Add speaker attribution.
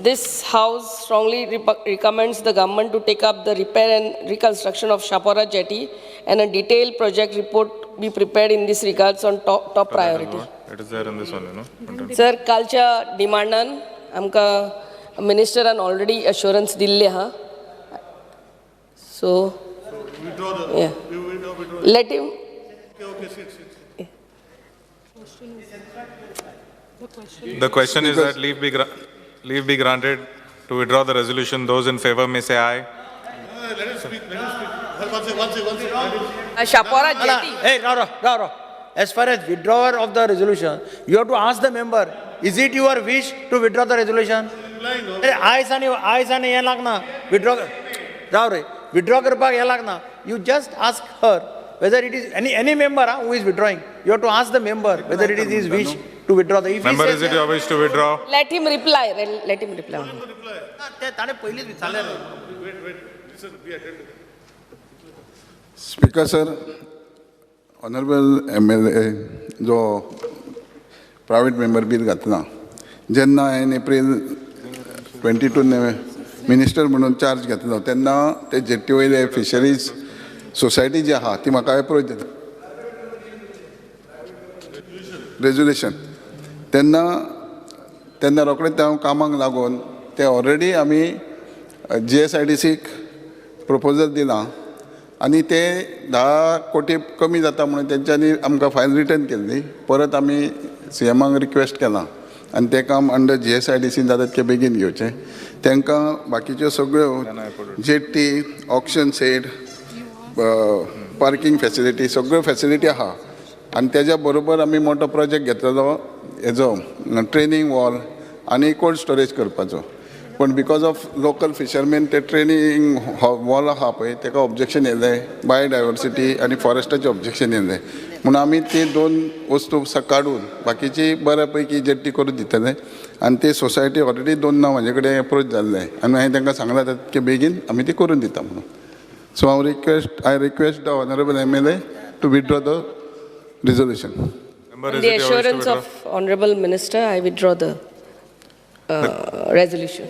Speaker 1: This House strongly recommends the government to take up the repair and reconstruction of Shapora jetty, and a detailed project report be prepared in this regards on top priority.
Speaker 2: It is there in this one, you know.
Speaker 1: Sir, kalcha demandan amka minister and already assurance dille ha. So
Speaker 3: withdraw the.
Speaker 1: yeah,
Speaker 3: Withdraw.
Speaker 1: let him.
Speaker 3: Okay, sit.
Speaker 2: The question is that leave be granted to withdraw the resolution. Those in favor may say aye.
Speaker 3: Let him speak. One second.
Speaker 1: Shapora jetty.
Speaker 4: Hey, Rao. As far as withdrawal of the resolution, you have to ask the member, is it your wish to withdraw the resolution? Hey, ayes and ye lagna. Withdraw karpak ye lagna. You just ask her whether it is any member who is withdrawing. You have to ask the member whether it is his wish to withdraw. If
Speaker 2: Member, is it your wish to withdraw?
Speaker 1: Let him reply. Let him reply.
Speaker 5: Speaker sir, Honorable MLA जो private member bill घातला जेन्ना हांवें April 22 minister म्हणून charge घेतलो तेन्ना ते jetty वयले fisheries society जी आहा ती म्हाका अप्रोच जाता रेजोल्युशन तेन्ना रोखडेच हांव कामाक लागून ते ऑलरेडी आमी GSIDCक प्रपोजल दिलां आनी ते 10 कोटी कमी जाता म्हणून तेंच्यांनी आमकां फायल रिटर्न केल्ली परत आमी CMाक रिक्वेस्ट केलां आनी तें काम अंडर GSIDC जाता तितके बेगीन घेवचें तांकां बाकीच्यो सगळ्यो jetty auction sed parking facility सगळ्यो फॅसिलिटी आहा आनी तेज्या बरोबर आमी मोठो प्रोजेक्ट घेतलेलो हेजो ट्रेनिंग वॉल आनी कोल्ड स्टोरेज करपाचो पण बिकॉज ऑफ लोकल फिशरमॅन ते ट्रेनिंग वॉल आहा पळय तेका ऑब्जेक्शन येयलें बायोडायवर्सिटी आनी फॉरेस्टाचें ऑब्जेक्शन येयलें म्हणून आमी ती 2 वस्तू काडून बाकीची बऱ्या पैकी जेट्टी करून दितले आनी ती सोसायटी ऑलरेडी 2 म्हाजे कडेन अप्रोच जाल्ले आनी हांवें तांकां सांगलां तितके बेगीन आमी ती करून दिता म्हणून so I request the Honorable MLA to withdraw the resolution.
Speaker 2: Member,
Speaker 1: On
Speaker 2: is
Speaker 1: the
Speaker 2: it your wish to
Speaker 1: assurance
Speaker 2: withdraw?
Speaker 1: of Honorable Minister, I withdraw the resolution.